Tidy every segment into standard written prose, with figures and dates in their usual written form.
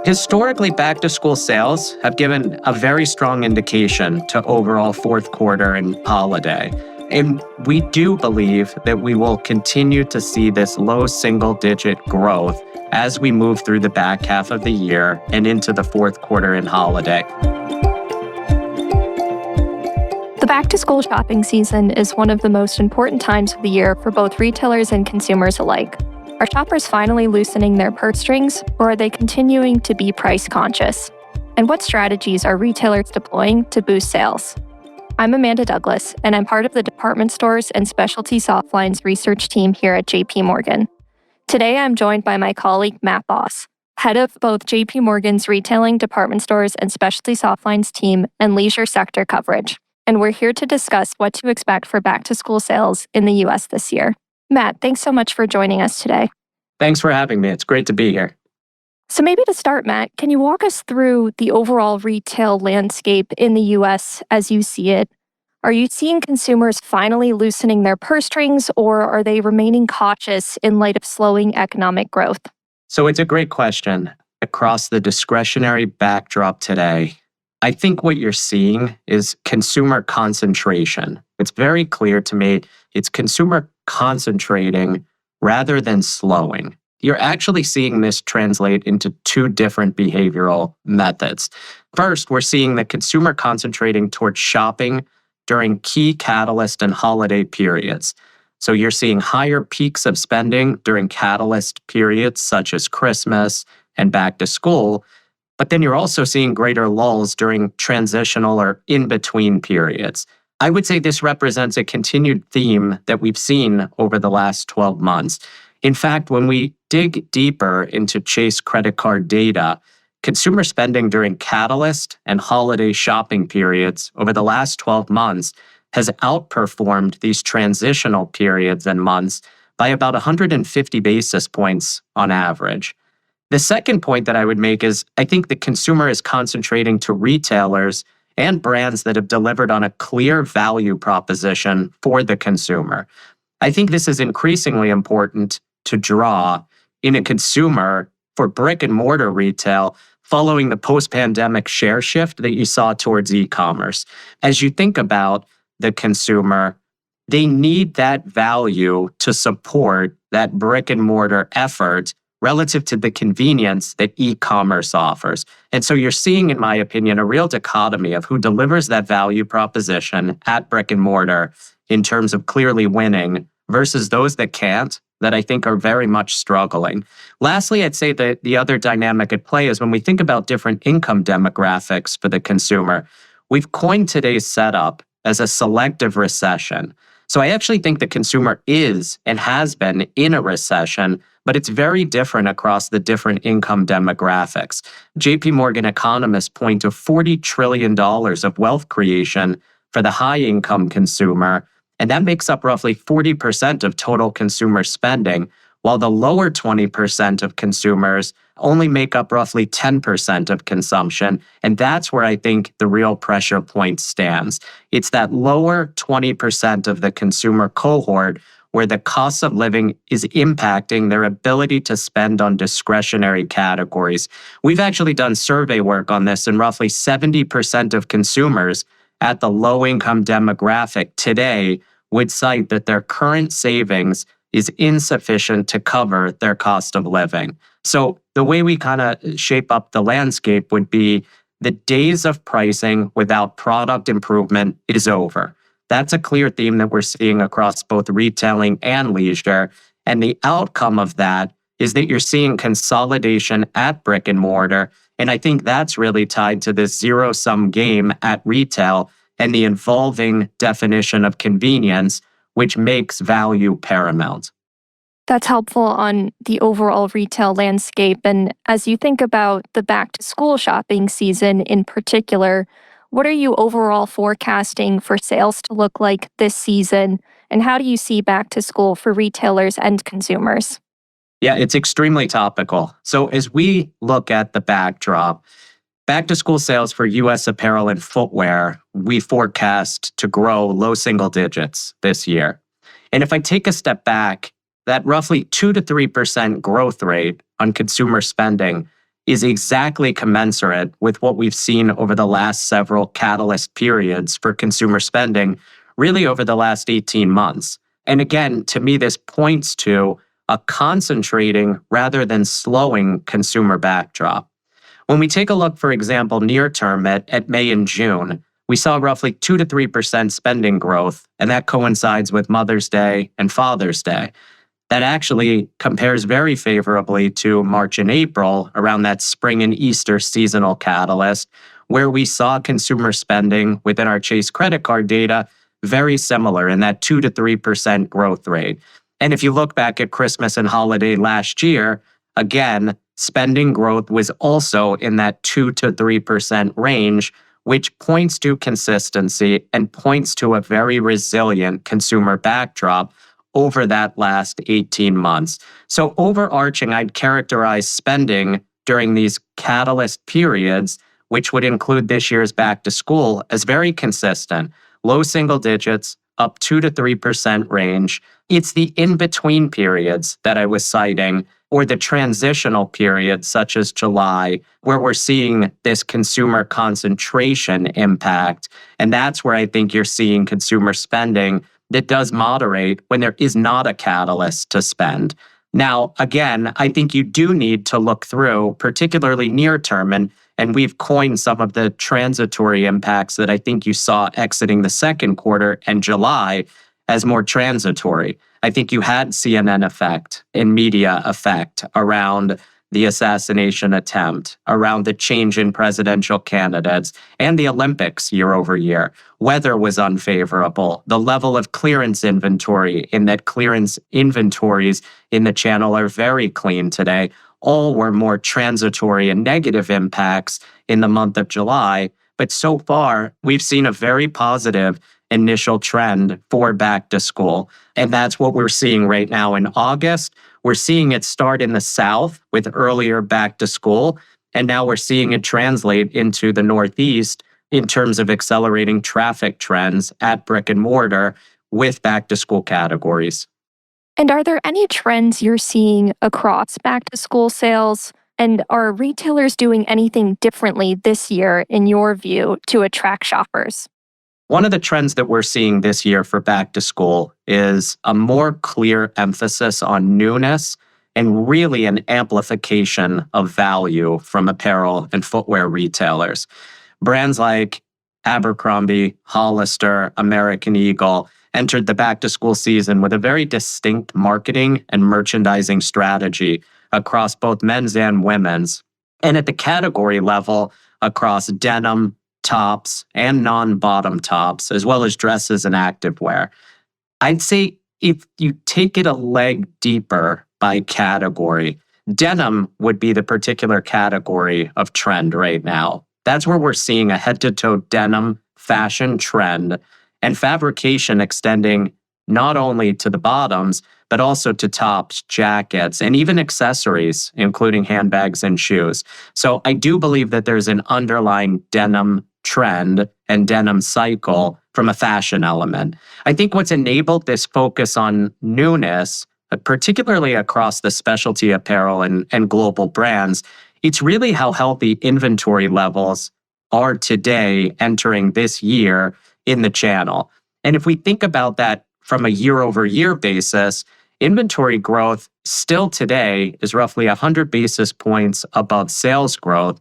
Historically, back to school sales have given a very strong indication to overall fourth quarter and holiday. And we do believe that we will continue to see this low single digit growth as we move through the back half of the year and into the fourth quarter and holiday. The back-to-school shopping season is one of the most important times of the year for both retailers and consumers alike. Are shoppers finally loosening their purse strings, or are they continuing to be price conscious? And what strategies are retailers deploying to boost sales? I'm Amanda Douglas, and I'm part of the department stores and specialty Softlines research team here at JP Morgan. Today, I'm joined by my colleague, Matt Boss, head of both JP Morgan's retailing, department stores, and specialty Softlines team and leisure sector coverage. And we're here to discuss what to expect for back-to-school sales in the U.S. this year. Matt, thanks so much for joining us today. Thanks for having me. It's great to be here. So maybe to start, Matt, can you walk us through the overall retail landscape in the U.S. as you see it? Are you seeing consumers finally loosening their purse strings, or are they remaining cautious in light of slowing economic growth? So it's a great question. Across the discretionary backdrop today, I think what you're seeing is consumer concentration. It's very clear to me it's consumer concentrating rather than slowing. You're actually seeing this translate into two different behavioral methods. First, we're seeing the consumer concentrating towards shopping during key catalyst and holiday periods. So you're seeing higher peaks of spending during catalyst periods such as Christmas and back to school. But then you're also seeing greater lulls during transitional or in-between periods. I would say this represents a continued theme that we've seen over the last 12 months. In fact, when we dig deeper into Chase credit card data, consumer spending during catalyst and holiday shopping periods over the last 12 months has outperformed these transitional periods and months by about 150 basis points on average. The second point that I would make is I think the consumer is concentrating to retailers and brands that have delivered on a clear value proposition for the consumer. I think this is increasingly important to draw in a consumer for brick and mortar retail following the post-pandemic share shift that you saw towards e-commerce. As you think about the consumer, they need that value to support that brick and mortar effort relative to the convenience that e-commerce offers. And so you're seeing, in my opinion, a real dichotomy of who delivers that value proposition at brick and mortar in terms of clearly winning versus those that can't, that I think are very much struggling. Lastly, I'd say that the other dynamic at play is when we think about different income demographics for the consumer, we've coined today's setup as a selective recession. So I actually think the consumer is and has been in a recession, but it's very different across the different income demographics. JP Morgan economists point to $40 trillion of wealth creation for the high-income consumer, and that makes up roughly 40% of total consumer spending, while the lower 20% of consumers only make up roughly 10% of consumption. And that's where I think the real pressure point stands. It's that lower 20% of the consumer cohort where the cost of living is impacting their ability to spend on discretionary categories. We've actually done survey work on this, and roughly 70% of consumers at the low-income demographic today would cite that their current savings is insufficient to cover their cost of living. So the way we kind of shape up the landscape would be the days of pricing without product improvement is over. That's a clear theme that we're seeing across both retailing and leisure. And the outcome of that is that you're seeing consolidation at brick and mortar. And I think that's really tied to this zero-sum game at retail and the evolving definition of convenience, which makes value paramount. That's helpful on the overall retail landscape. And as you think about the back-to-school shopping season in particular, what are you overall forecasting for sales to look like this season? And how do you see back to school for retailers and consumers? Yeah, it's extremely topical. So as we look at the backdrop, back to school sales for US apparel and footwear, we forecast to grow low single digits this year. And if I take a step back, that roughly 2 to 3% growth rate on consumer spending is exactly commensurate with what we've seen over the last several catalyst periods for consumer spending, really over the last 18 months. And again, to me, this points to a concentrating rather than slowing consumer backdrop. When we take a look, for example, near term at May and June, we saw roughly 2 to 3% spending growth, and that coincides with Mother's Day and Father's Day. That actually compares very favorably to March and April, around that spring and Easter seasonal catalyst, where we saw consumer spending within our Chase credit card data very similar in that 2 to 3% growth rate. And if you look back at Christmas and holiday last year, again, spending growth was also in that 2 to 3% range, which points to consistency and points to a very resilient consumer backdrop over that last 18 months. So overarching, I'd characterize spending during these catalyst periods, which would include this year's back to school, as very consistent, low single digits, up 2 to 3% range. It's the in-between periods that I was citing, or the transitional periods such as July, where we're seeing this consumer concentration impact. And that's where I think you're seeing consumer spending that does moderate when there is not a catalyst to spend. Now, again, I think you do need to look through, particularly near term, and we've coined some of the transitory impacts that I think you saw exiting the second quarter and July as more transitory. I think you had CNN effect and media effect around the assassination attempt, around the change in presidential candidates, and the Olympics year over year. Weather was unfavorable. The level of clearance inventory, in that clearance inventories in the channel are very clean today, all were more transitory and negative impacts in the month of July. But so far, we've seen a very positive initial trend for back to school. And that's what we're seeing right now in August. We're seeing it start in the South with earlier back to school. And now we're seeing it translate into the Northeast in terms of accelerating traffic trends at brick and mortar with back to school categories. And are there any trends you're seeing across back to school sales? And are retailers doing anything differently this year, in your view, to attract shoppers? One of the trends that we're seeing this year for back to school is a more clear emphasis on newness and really an amplification of value from apparel and footwear retailers. Brands like Abercrombie, Hollister, American Eagle entered the back to school season with a very distinct marketing and merchandising strategy across both men's and women's. And at the category level, across denim, tops, and non-bottom tops, as well as dresses and activewear. I'd say if you take it a leg deeper by category, denim would be the particular category of trend right now. That's where we're seeing a head-to-toe denim fashion trend, and fabrication extending not only to the bottoms, but also to tops, jackets, and even accessories, including handbags and shoes. So I do believe that there's an underlying denim trend and denim cycle from a fashion element. I think what's enabled this focus on newness, particularly across the specialty apparel and global brands, it's really how healthy inventory levels are today entering this year in the channel. And if we think about that from a year over year basis, inventory growth still today is roughly 100 basis points above sales growth.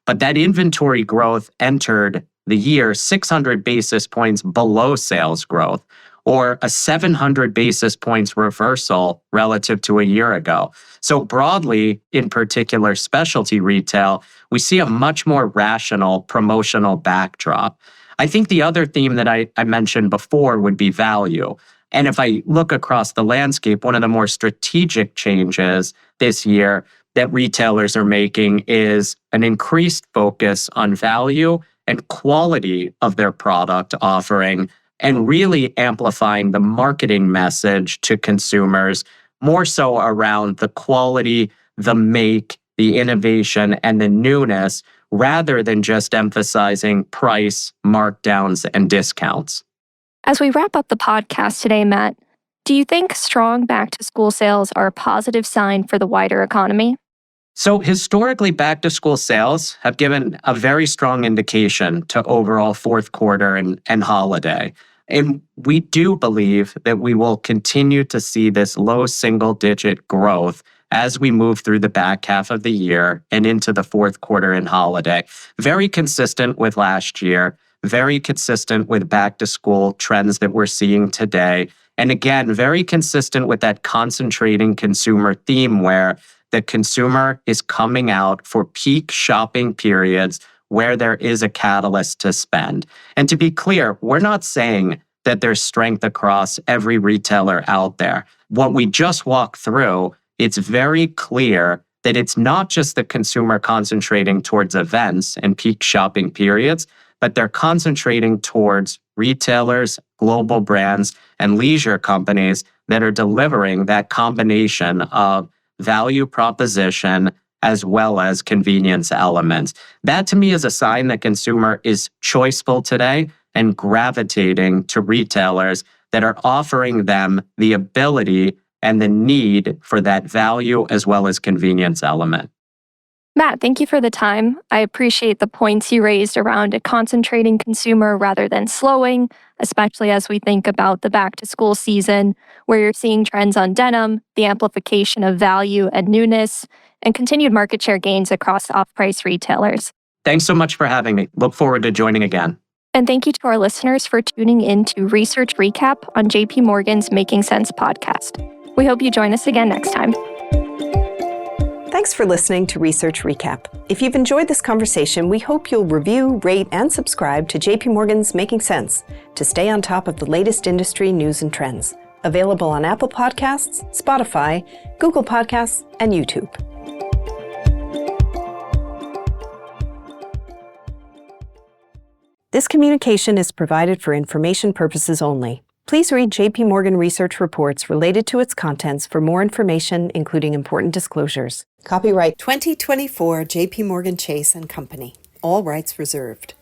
But that inventory growth entered the year 600 basis points below sales growth, or a 700 basis points reversal relative to a year ago. So broadly, in particular specialty retail, we see a much more rational promotional backdrop. I think the other theme that I mentioned before would be value. And if I look across the landscape, one of the more strategic changes this year that retailers are making is an increased focus on value and quality of their product offering, and really amplifying the marketing message to consumers, more so around the quality, the make, the innovation, and the newness, rather than just emphasizing price, markdowns, and discounts. As we wrap up the podcast today, Matt, do you think strong back to school sales are a positive sign for the wider economy? So historically, back to school sales have given a very strong indication to overall fourth quarter and holiday. And we do believe that we will continue to see this low single digit growth as we move through the back half of the year and into the fourth quarter and holiday. Very consistent with last year, very consistent with back to school trends that we're seeing today. And again, very consistent with that concentrating consumer theme where the consumer is coming out for peak shopping periods where there is a catalyst to spend. And to be clear, we're not saying that there's strength across every retailer out there. What we just walked through, it's very clear that it's not just the consumer concentrating towards events and peak shopping periods, but they're concentrating towards retailers, global brands, and leisure companies that are delivering that combination of value proposition as well as convenience elements. That to me is a sign that consumer is choiceful today and gravitating to retailers that are offering them the ability and the need for that value as well as convenience element. Matt, thank you for the time. I appreciate the points you raised around a concentrating consumer rather than slowing, especially as we think about the back to school season, where you're seeing trends on denim, the amplification of value and newness, and continued market share gains across off-price retailers. Thanks so much for having me. Look forward to joining again. And thank you to our listeners for tuning in to Research Recap on JP Morgan's Making Sense podcast. We hope you join us again next time. Thanks for listening to Research Recap. If you've enjoyed this conversation, we hope you'll review, rate, and subscribe to JP Morgan's Making Sense to stay on top of the latest industry news and trends. Available on Apple Podcasts, Spotify, Google Podcasts, and YouTube. This communication is provided for information purposes only. Please read JP Morgan research reports related to its contents for more information, including important disclosures. Copyright 2024 JP Morgan Chase & Company. All rights reserved.